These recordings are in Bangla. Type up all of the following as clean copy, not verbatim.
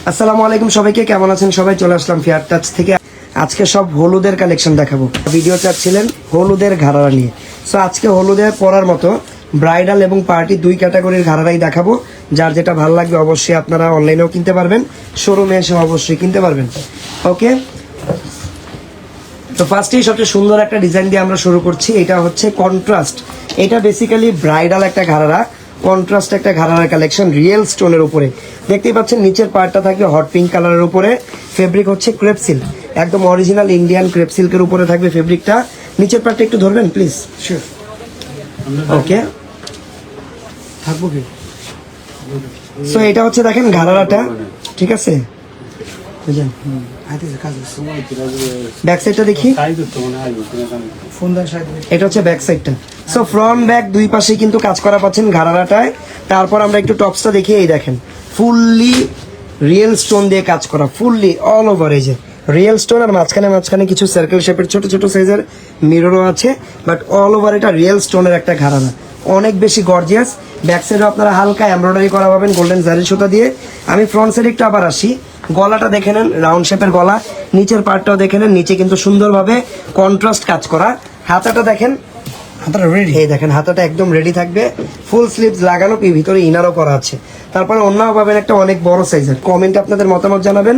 আসসালামু আলাইকুম সবাইকে, কেমন আছেন সবাই? চলে আসলাম ফেয়ার টাচ থেকে। আজকে সব হলুদের কালেকশন দেখাবো। ভিডিও চাচ্ছিলেন হলুদের ঘাড়ারা নিয়ে, সো আজকে হলুদের পরার মতো ব্রাইডাল এবং পার্টি দুই ক্যাটাগরির ঘাড়ারাই দেখাবো। যার যেটা ভালো লাগবে অবশ্যই আপনারা অনলাইনেও কিনতে পারবেন, শোরুমে এসে অবশ্যই কিনতে পারবেন। ওকে, তো ফার্স্টেই সবচেয়ে সুন্দর একটা ডিজাইন দিয়ে আমরা শুরু করছি। এটা হচ্ছে কন্ট্রাস্ট। এটা বেসিক্যালি ব্রাইডাল একটা ঘাড়ারা, কন্ট্রাস্ট একটা ঘাড়ার কালেকশন, রিয়েল স্টোনের উপরে। দেখতেই পাচ্ছেন নিচের পার্টটা থাকবে হট পিঙ্ক কালারের উপরে, ফেব্রিক হচ্ছে ক্রেপ সিল্ক, একদম অরিজিনাল ইন্ডিয়ান ক্রেপ সিল্কের উপরে থাকবে ফেব্রিকটা। নিচের পার্টটা একটু ধরবেন প্লিজ। শিওর। ওকে, থাকবো কি? সো এটা হচ্ছে দেখেন ঘাড়ারাটা, ঠিক আছে? বুঝলেন? ব্যাক সাইডটা দেখি। এটা হচ্ছে ব্যাক সাইডটা। সো ফ্রন্ট ব্যাক দুই পাশে কিন্তু কাজ করা পাচ্ছেন ঘাড়ারাটায়। তারপর আমরা একটু টপসটা দেখি। এই দেখেন ফুললি রিয়েল স্টোন দিয়ে কাজ করা, ফুললি অল ওভার। এই যে রিয়েল স্টোন, আর মাঝখানে কিছু সার্কেল শেপের ছোট ছোট সাইজের মিররও আছে, বাট অল ওভার এটা রিয়েল স্টোনের একটা ঘাড়ারা, অনেক বেশি গর্জিয়াস। ব্যাক সাইডে আপনারা হালকা এমব্রয়ডারি করা পাবেন গোল্ডেন জারি সুতা দিয়ে। আমি ফ্রন্ট সাইডে একটু আবার আসি। গলাটা দেখে নেন, রাউন্ড শেপের গলা। নিচের পার্টটাও দেখে নেন, নিচে কিন্তু সুন্দরভাবে কন্ট্রাস্ট কাজ করা। হাতাটা দেখেন, হাতাটা রেডি। এই দেখেন হাতাটা একদম রেডি থাকবে, ফুল স্লিভস লাগানো, ভিতরে ইনারও করা আছে। তারপরে অন্যও পাবেন একটা অনেক বড় সাইজের। কমেন্টে আপনাদের মতামত জানাবেন।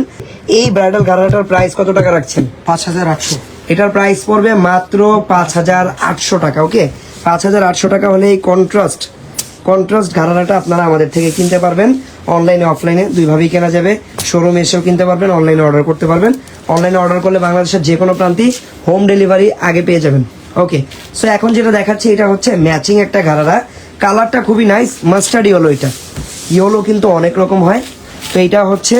এই ব্রাইডাল ঘাড়াটার প্রাইস কত টাকা রাখছেন? 5800। এটার প্রাইস পড়বে মাত্র 5800 টাকা। ওকে, 5800 টাকা হলে এই কন্ট্রাস্ট ঘাড়াটা আপনারা আমাদের থেকে কিনতে পারবেন। অনলাইনে অফলাইনে দুইভাবেই কেনা যাবে। শোরুমে এসেও কিনতে পারবেন, অনলাইনে অর্ডার করতে পারবেন। অনলাইনে অর্ডার করলে বাংলাদেশের যে কোনো প্রান্তেই হোম ডেলিভারি আগে পেয়ে যাবেন। ওকে, সো এখন যেটা দেখাচ্ছি এটা হচ্ছে ম্যাচিং একটা ঘাড়ারা। কালারটা খুবই নাইস, মাস্টার্ড ইয়েলো। এটা ইয়েলো কিন্তু অনেক রকম হয়, তো এটা হচ্ছে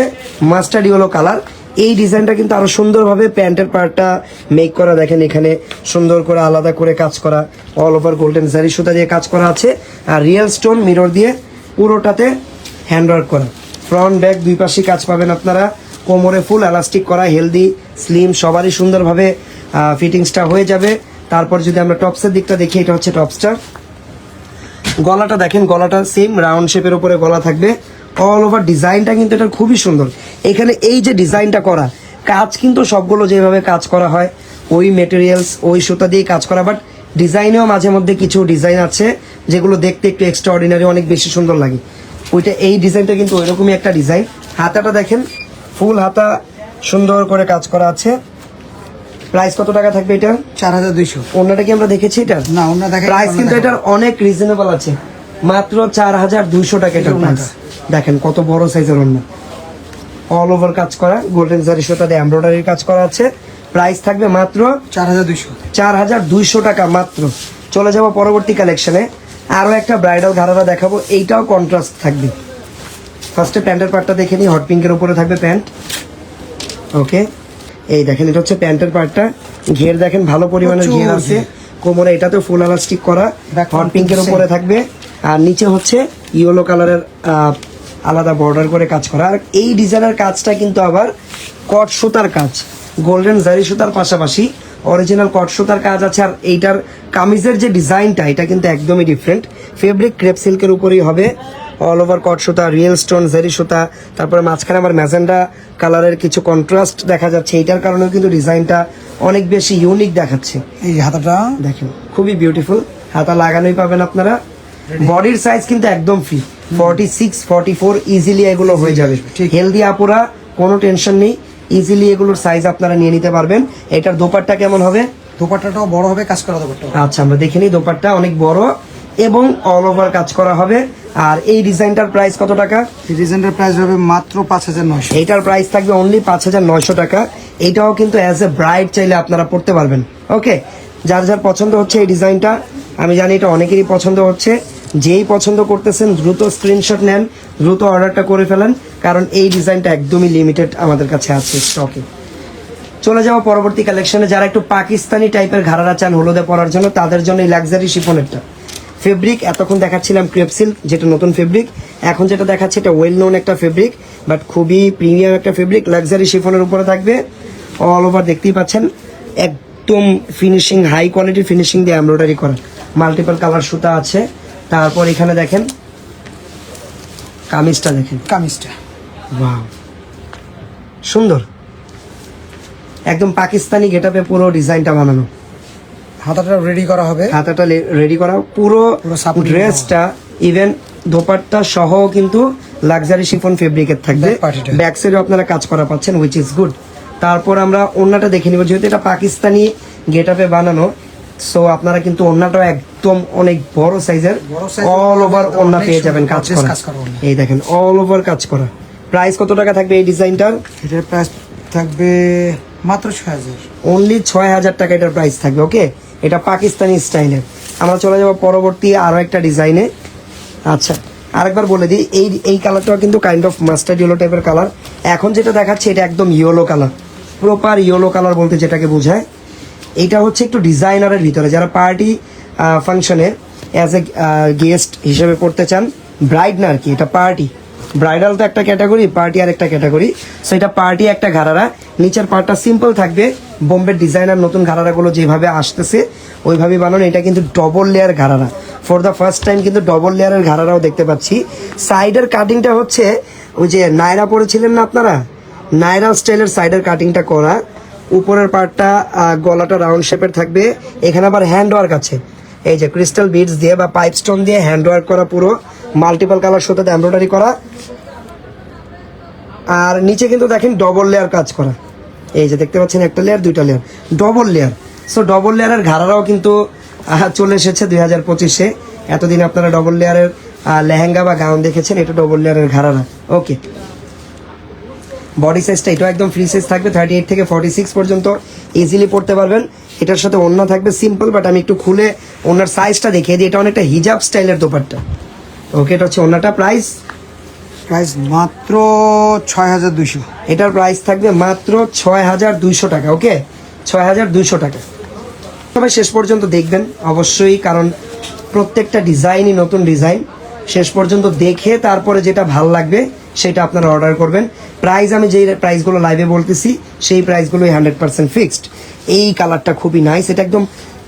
মাস্টার্ড ইয়েলো কালার। এই ডিজাইনটা কিন্তু আরো সুন্দরভাবে প্যান্টের পার্টটা মেক করা, দেখেন এখানে সুন্দর করে আলাদা করে কাজ করা, অল ওভার গোল্ডেন জারি সুতা দিয়ে কাজ করা আছে, আর রিয়েল স্টোন মিরর দিয়ে পুরোটাতে হ্যান্ডওয়ার্ক করা। ফ্রন্ট ব্যাক দুই পাশে কাজ পাবেন আপনারা। কোমরে ফুল এলাস্টিক করা, হেলদি স্লিম সবারই সুন্দরভাবে ফিটিংসটা হয়ে যাবে। তারপর যদি আমরা টপসের দিকটা দেখি, এটা হচ্ছে টপসটা। গলাটা দেখেন, গলাটা সেম রাউন্ড শেপের উপরে গলা থাকবে। অল ওভার ডিজাইনটা কিন্তু এটা খুবই সুন্দর। এখানে এই যে ডিজাইনটা করা, কাজ কিন্তু সবগুলো যেভাবে কাজ করা হয় ওই মেটেরিয়ালস ওই সুতা দিয়ে কাজ করা, বাট ডিজাইনেও মাঝে মধ্যে কিছু ডিজাইন আছে যেগুলো দেখতে একটু এক্সট্রা অর্ডিনারি, অনেক বেশি সুন্দর লাগে। ওইটা এই ডিজাইনটা কিন্তু ওইরকমই একটা ডিজাইন। হাতাটা দেখেন, ফুল হাতা সুন্দর করে কাজ করা আছে। প্রাইস কত টাকা থাকবে এটা? 4200। অন্যটা কি আমরা দেখেছি এটা? না, অন্য দেখে প্রাইস কিন্তু এটার অনেক রিজনেবল আছে, মাত্র 4200 টাকা এটার প্রাইস। দেখেন কত বড় সাইজের অন্য, অল ওভার কাজ করা, গোল্ডেন জারি সুতা দিয়ে এমব্রয়ডারির কাজ করা আছে। প্রাইস থাকবে মাত্র 4200 টাকা মাত্র। চলে যাব পরবর্তী কালেকশনে। আরো একটা ব্রাইডাল ঘাড়ারা দেখাবো, এইটাও কন্ট্রাস্ট থাকবে। ফার্স্টে প্যান্টের পার্টটা দেখে নিই, হট পিঙ্কের উপরে থাকবে প্যান্ট। ওকে, এই দেখেন এটা হচ্ছে প্যান্টের পার্টটা। ঘের দেখেন ভালো পরিমাণে ঘের আছে, কোমরে এটাতে ফুল এলাস্টিক করা, হট পিঙ্কের উপরে থাকবে। আর নিচে হচ্ছে ইয়েলো কালারের আলাদা বর্ডার করে কাজ করা। আর এই ডিজাইনের কাজটা কিন্তু আবার কট সুতার কাজ, গোল্ডেন জারি সুতার পাশাপাশি অরিজিনাল কট সুতার কাজ আছে। আর এইটার কামিজের যে ডিজাইনটা, এটা কিন্তু একদমই ডিফারেন্ট। ফেব্রিক ক্রেপ সিল্কের উপরেই হবে, অল ওভার কট সুতা, রিয়েল স্টোন জারি সুতা। তারপরে মাঝখানে আবার ম্যাজেন্ডা কালারের কিছু কন্ট্রাস্ট দেখা যাচ্ছে। এইটার কারণেও কিন্তু ডিজাইনটা অনেক বেশি ইউনিক দেখাচ্ছে। এই হাতাটা দেখেন খুবই বিউটিফুল, হাতা লাগানোই পাবেন আপনারা। বডির সাইজ কিন্তু একদম ফ্রি, 46, 44 ইজিলি এগুলো হয়ে যাবে। হেলদি আপুরা কোনো টেনশন নেই, ইজিলি এগুলোর সাইজ আপনারা নিয়ে নিতে পারবেন। এটার দোপাট্টা কেমন হবে? দোপাট্টাটাও বড় হবে, কাজ করা দোপাট্টা। আচ্ছা, আমরা দেখে নিই। দোপাট্টা অনেক বড় এবং অল ওভার কাজ করা হবে। আর এই ডিজাইনটার প্রাইস কত টাকা? এই ডিজাইনটার প্রাইস হবে মাত্র 5900। এইটার প্রাইস থাকবে অনলি 5900 টাকা। এইটাও কিন্তু অ্যাজ এ ব্রাইড চাইলে আপনারা পড়তে পারবেন। ওকে, যার যার পছন্দ হচ্ছে এই ডিজাইনটা, আমি জানি এটা অনেকেরই পছন্দ হচ্ছে। যেই পছন্দ করতেছেন দ্রুত স্ক্রিনশট নেন, দ্রুত অর্ডারটা করে ফেলেন, কারণ এই ডিজাইনটা একদমই লিমিটেড আমাদের কাছে আছে স্টকে। চলে যাওয়া পরবর্তী কালেকশনে। যারা একটু পাকিস্তানি টাইপের ঘাড়ারা চান হলুদে পরার জন্য, তাদের জন্য এই লাক্সারি শিফনেরটা। ফেব্রিক এতক্ষণ দেখাচ্ছিলাম ক্রেপ সিল্ক, যেটা নতুন ফেব্রিক। এখন যেটা দেখাচ্ছি এটা ওয়েল নোন একটা ফেব্রিক, বাট খুবই প্রিমিয়াম একটা ফেব্রিক। লাক্সারি শিফনের উপরে থাকবে, অল ওভার দেখতেই পাচ্ছেন একদম ফিনিশিং, হাই কোয়ালিটির ফিনিশিং দিয়ে এমব্রয়ডারি করা, মাল্টিপল কালার সুতা আছে। তারপর এখানে দেখেন কামিজটা, দেখেন কামিজটা ওয়াও, সুন্দর, একদম পাকিস্তানি গেটআপে পুরো ডিজাইনটা বানানো। হাতাটা রেডি করা হবে। হাতাটা রেডি করা, পুরো পুরো supporting ড্রেসটা ইভেন দোপাট্টা সহ কিন্তু লাক্সারি শিফন ফেব্রিকের থাকবে। Back party টা। ব্যাক সাইডেও আপনারা কাজ করা পাচ্ছেন, হুইচ ইজ গুড। তারপর আমরা ওড়নাটা দেখে নিব, যেহেতু এটা পাকিস্তানি গেটআপে বানানো, সো আপনারা কিন্তু ওড়নাটাও একদম অনেক বড় সাইজের, বড় size অল ওভার ওড়না অনেক পেয়ে যাবেন সুন্দর, কাজ gorgeous করা। কাজ করা ওড়না। এই দেখেন অল ওভার কাজ করা। প্রাইস কত টাকা থাকবে এই ডিজাইনটার? এটার প্রাইস থাকবে মাত্র 6000। অনলি 6000 টাকা এটার প্রাইস থাকবে। ওকে, এটা পাকিস্তানি স্টাইলের। আমরা চলে যাব পরবর্তী আরো একটা ডিজাইনে। আচ্ছা, আরেকবার বলে দিই, এই কালারটা কিন্তু কাইন্ড অফ মাস্টার্ড ইয়েলো টাইপের কালার। এখন যেটা দেখাচ্ছে এটা একদম yellow colour, proper yellow colour বলতে যেটাকে বোঝায়। এটা হচ্ছে একটু ডিজাইনারের ভিতরে, যারা পার্টি ফাংশনে অ্যাজ এ গেস্ট হিসেবে পড়তে চান, ব্রাইড না আর কি, এটা পার্টি। ব্রাইডাল তো একটা ক্যাটাগরি, পার্টি আর একটা ক্যাটাগরি। সো এটা পার্টি একটা ঘাড়ারা, নিচের পার্টটা সিম্পল থাকবে। বোম্বের ডিজাইনার নতুন ঘাড়ারাগুলো যেভাবে আসতেছে ওইভাবেই বানানো। এটা কিন্তু ডবল লেয়ার ঘাড়ারা, ফর দ্য ফার্স্ট টাইম কিন্তু ডবল লেয়ারের ঘাড়ারাও দেখতে পাচ্ছি। সাইডের কাটিংটা হচ্ছে ওই যে নায়রা পরেছিলেন না আপনারা, নায়রা স্টাইলের সাইডের কাটিংটা করা। উপরের পার্টটা গলাটা রাউন্ড শেপের থাকবে। এখানে আবার হ্যান্ড ওয়ার্ক আছে, এই যে ক্রিস্টাল বিডস দিয়ে বা পাইপ স্টোন দিয়ে হ্যান্ড ওয়ার্ক করা, পুরো মাল্টিপল কালার সুতাতে এমব্রয়ডারি করা। আর নিচে কিন্তু দেখেন ডবল লেয়ার কাজ করা, এই যে দেখতে পাচ্ছেন একটা লেয়ার, দুইটা layer, double layer. So double লেয়ারের ঘাড়ারাও কিন্তু চলে এসেছে 2025-এ। এতদিন আপনারা ডবল লেয়ারের লেহেঙ্গা বা গাউন দেখেছেন, এটা ডবল লেয়ারের ঘাড়ারা। ওকে, বডি সাইজটা এটাও একদম ফ্রি সাইজ থাকবে, 38 থেকে 46 পর্যন্ত ইজিলি পড়তে পারবেন। এটার সাথে ওড়না থাকবে সিম্পল, বাট আমি একটু খুলে ওড়নার সাইজটা দেখিয়ে দিই। এটা অনেকটা হিজাব স্টাইলের দোপাট্টা। ওকে, এটা হচ্ছে ওড়নাটা। প্রাইস মাত্র 6200। এটার প্রাইস থাকবে মাত্র 6200 টাকা। ওকে, 6200 টাকা। সবাই শেষ পর্যন্ত দেখবেন অবশ্যই, কারণ প্রত্যেকটা ডিজাইনই নতুন ডিজাইন। শেষ পর্যন্ত দেখে তারপরে যেটা ভালো লাগবে সেটা আপনারা অর্ডার করবেন। প্রাইস আমি যেই প্রাইসগুলো লাইভে বলতেছি সেই প্রাইসগুলোই 100% ফিক্সড। এই কালারটা খুবই নাইস, এটা একদম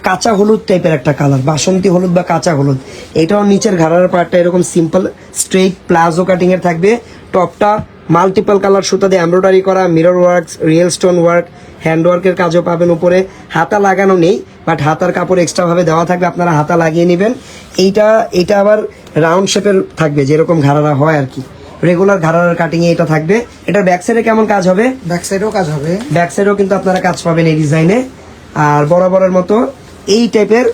কাঁচা হলুদ টাইপের একটা কালার, বাসন্তী হলুদ বা কাঁচা হলুদ। এটাও নিচের ঘাড়ার পার্টটা এরকম সিম্পল স্ট্রেট প্লাজো কাটিং এর থাকবে। টপটা মাল্টিপল কালার সুতা দিয়ে এমব্রয়ডারি করা, mirror work, real stone work, hand ওয়ার্কের কাজও পাবেন। উপরে হাতা লাগানো নেই, বাট হাতার কাপড় এক্সট্রা ভাবে দেওয়া থাকবে, আপনারা হাতা লাগিয়ে নেবেন। এটা আবার রাউন্ড শেপের থাকবে, যেরকম ঘাড়ারা হয় আর কি, রেগুলার ঘাড়ার কাটিং এ এটা থাকবে। এটার ব্যাক সাইডে কেমন কাজ হবে? ব্যাক সাইডেও কাজ হবে। ব্যাক সাইডেও কিন্তু আপনারা কাজ পাবেন এই ডিজাইনে। আর বরাবরের মতো এই টাইপের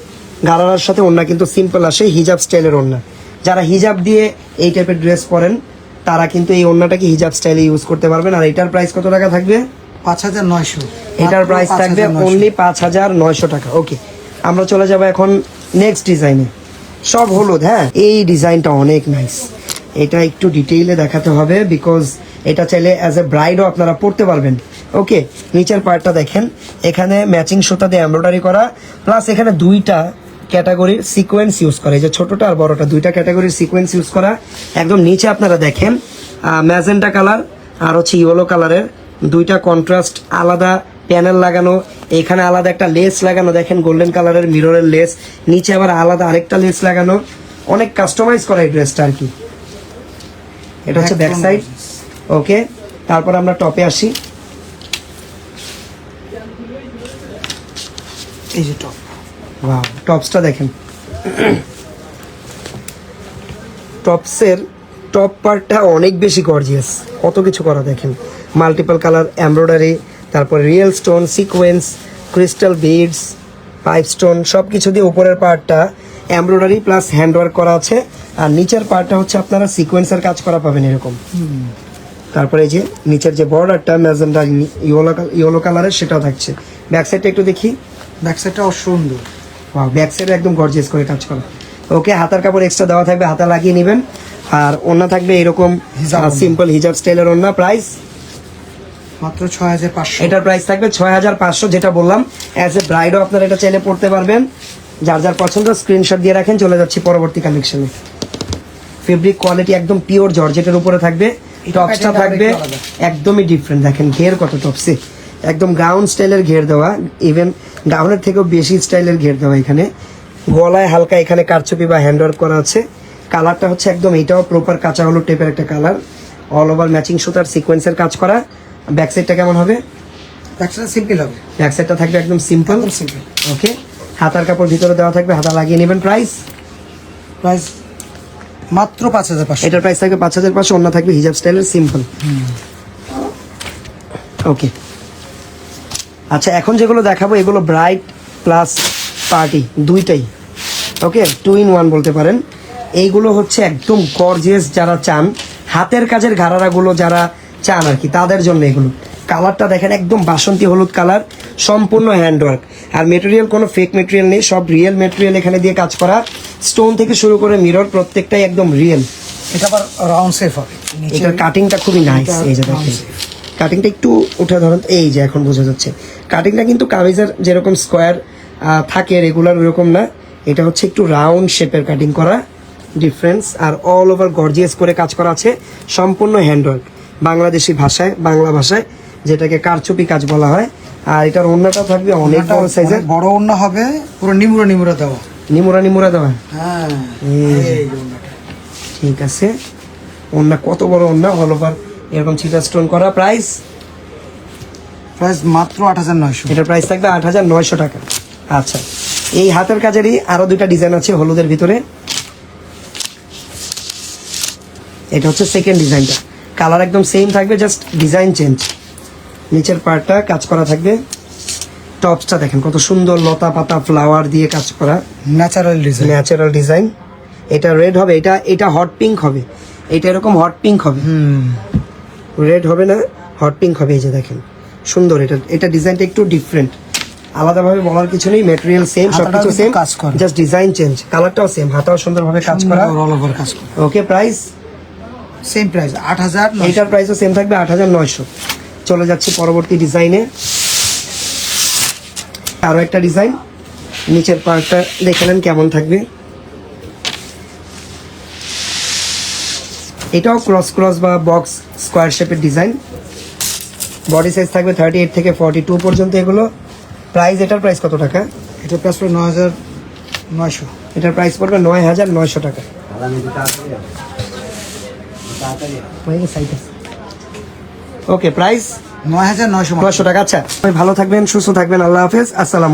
গারারার সাথে ওড়না কিন্তু সিম্পল আসে, হিজাব স্টাইলের ওড়না। যারা হিজাব দিয়ে এই টাইপের ড্রেস পরেন তারা কিন্তু এই ওড়নাটাকে হিজাব স্টাইলে ইউজ করতে পারবেন। আর এটার প্রাইস কত টাকা থাকবে? 5900। এটার প্রাইস থাকবে অনলি 5900 টাকা। ওকে, আমরা চলে যাব এখন নেক্সট ডিজাইনে। সব হলুদ। হ্যাঁ, এই ডিজাইনটা অনেক নাইস। এটা একটু ডিটেইলে দেখাতে হবে, বিকজ এটা চাইলে অ্যাজ এ ব্রাইডও আপনারা পড়তে পারবেন। ওকে, নিচের পার্টটা দেখেন, এখানে ম্যাচিং সুতা দিয়ে এমব্রয়ডারি করা, প্লাস এখানে দুইটা ক্যাটাগরির সিকোয়েন্স ইউজ করা, এই যে ছোটটা আর বড়টা দুইটা ক্যাটাগরির সিকোয়েন্স ইউজ করা। একদম নিচে আপনারা দেখেন ম্যাজেন্টা কালার আর হচ্ছে ইয়েলো কালারের দুইটা কন্ট্রাস্ট আলাদা প্যানেল লাগানো। এখানে আলাদা একটা লেস লাগানো, দেখেন গোল্ডেন কালারের মিররের লেস, নিচে আবার আলাদা আরেকটা লেস লাগানো। অনেক কাস্টমাইজ করা এই ড্রেসটা আর কি। এটা হচ্ছে ব্যাক সাইড। ওকে, তারপর আমরা টপে আসি। এই যে টপ। ওয়াও, টপসটা দেখেন। টপসের টপ পার্টটা অনেক বেশি গর্জিয়াস, কত কিছু করা দেখেন, মাল্টিপল কালার এমব্রয়ডারি, তারপর real stone, sequence, crystal beads, pipe stone, সব কিছু দিয়ে উপরের পার্টটা এমব্রয়ডারি প্লাস হ্যান্ডওয়ার্ক করা আছে। আর নিচের পার্টটা হচ্ছে আপনারা সিকোয়েন্সের কাজ করা পাবেন এরকম। তারপরে এই যে নিচের যে বর্ডারটা ম্যাজেন্টা ইয়েলো কালারের সেটাও থাকছে। ব্যাক সাইডটা একটু দেখি। ব্যাক সাইডটা সুন্দর। ওয়াও, ব্যাক সাইডে একদম গর্জিয়াস করে কাজ করা। ওকে, হাতার কাপড় এক্সট্রা দেওয়া থাকবে, হাতা লাগিয়ে নেবেন। আর ওড়না থাকবে এরকম হিজাব ওড়না। সিম্পল হিজাব স্টাইলের ওড়না। প্রাইস মাত্র 6500। এটার প্রাইস থাকবে 6500, যেটা বললাম অ্যাজ এ ব্রাইডও আপনারা এটা চাইলে পড়তে পারবেন। যার যার পছন্দ স্ক্রিনশট দিয়ে রাখেন। চলে যাচ্ছি পরবর্তী কালেকশনে। ফেব্রিক কোয়ালিটি একদম পিওর জর্জেটের উপরে থাকবে। টপসটা থাকবে একদমই ডিফারেন্ট, দেখেন ঘের কত টপসে, একদম গাউন স্টাইলের ঘের দেওয়া, ইভেন গাউনের থেকেও বেশি স্টাইলের ঘের দেওয়া। এখানে গলায় হালকা এখানে কারচুপি বা হ্যান্ডওয়ার্ক করা আছে। কালারটা হচ্ছে একদম এটাও প্রপার কাঁচা হলুদ টাইপের একটা কালার, অল ওভার ম্যাচিং সুতার সিকোয়েন্সের কাজ করা। ব্যাক সাইডটা কেমন হবে? একটা সিম্পল হবে, ব্যাক সাইডটা থাকবে একদম সিম্পল। একদম সিম্পল। ওকে, হাতার কাপড় ভিতরে দেওয়া থাকবে, হাতা লাগিয়ে নেবেন। প্রাইস প্রাইস মাত্র 5500। এটার প্রাইস থাকবে 5500, অন্য থাকবে হিজাব স্টাইলের সিম্পল। ওকে, আচ্ছা এখন যেগুলো দেখাবো এগুলো ব্রাইড প্লাস পার্টি দুইটাই। ওকে, 2 in 1 বলতে পারেন। এইগুলো হচ্ছে একদম গর্জিয়াস, যারা চান হাতের কাজের ঘাড়ারাগুলো যারা চান আর কি, তাদের জন্য এগুলো। কালারটা দেখেন একদম বাসন্তী হলুদ কালার, সম্পূর্ণ হ্যান্ডওয়ার্ক। আর মেটেরিয়াল কোনো ফেক মেটেরিয়াল নেই, সব রিয়েল মেটেরিয়াল এখানে দিয়ে কাজ করা। স্টোন থেকে শুরু করে মিরর প্রত্যেকটাই একদম রিয়েল। এটা আবার রাউন্ড শেপ হবে, এটার কাটিংটা খুবই নাইস। এই যে দেখেন কাটিংটা একটু উঠে ধরেন, এই যে এখন বোঝা যাচ্ছে কাটিংটা কিন্তু কামিজের যেরকম স্কোয়ার থাকে রেগুলার ওরকম না, এটা হচ্ছে একটু রাউন্ড শেপের কাটিং করা, ডিফারেন্স। আর অল ওভার গর্জিয়াস করে কাজ করা আছে, সম্পূর্ণ হ্যান্ডওয়ার্ক, বাংলাদেশি ভাষায়, বাংলা ভাষায়, যেটাকে কারচুপি কাজ বলা হয়। আর এটার ওড়নাটা থাকবে অনেক বড় সাইজের, বড় ওড়না হবে, পুরো নিমুরা দেওয়া। নিমুরা দেওয়া। হ্যাঁ, এই যে। এই ওড়নাটা। ঠিক আছে, ওড়না কত বড় ওড়না, অল ওভার এরকম চিটা স্টোন করা। প্রাইস প্রাইস মাত্র 8900। এটার প্রাইস থাকবে 8900 টাকা। আচ্ছা, এই হাতের কাজেরই আরো দুইটা ডিজাইন আছে হলুদের ভিতরে। এটা হচ্ছে সেকেন্ড ডিজাইনটা, কালার একদম সেম থাকবে, জাস্ট ডিজাইন চেঞ্জ। নিচের পার্টটা কাজ করা থাকবে, টপসটা দেখেন কত সুন্দর লতা পাতা ফ্লাওয়ার দিয়ে কাজ করা, ন্যাচারাল ডিজাইন। Natural design. এটা রেড হবে, এটা হট পিঙ্ক হবে, এটা এরকম হট পিঙ্ক হবে, রেড হবে না, হট পিঙ্ক হবে। এই যে দেখেন সুন্দর, এটা ডিজাইনটা একটু ডিফারেন্ট, আলাদাভাবে বলার কিছু নেই, ম্যাটেরিয়াল সেম, সবকিছু সেম, কাজ করা, জাস্ট ডিজাইন চেঞ্জ। কালারটাও সেম, হাতাও সুন্দরভাবে কাজ করা, অল ওভার কাজ করা। ওকে। Price same price 8000। এইটার প্রাইসও সেম থাকবে 8900। চলে যাচ্ছে পরবর্তী ডিজাইনে, আরো একটা ডিজাইন। নিচের পার্টটা দেখে নেন কেমন থাকবে। এটাও ক্রস বা বক্স স্কোয়ার শেপের ডিজাইন। বডি সাইজ থাকবে 38 থেকে 42 পর্যন্ত এগুলো। প্রাইস, এটার প্রাইস কত টাকা? এটা প্রাইস পড়বে 9900। এটার প্রাইস পড়বে 9900 টাকা। ওকে, প্রাইস 9900 900 টাকা। আচ্ছা, ভালো থাকবেন, সুস্থ থাকবেন, আল্লাহ হাফেজ, আসসালাম।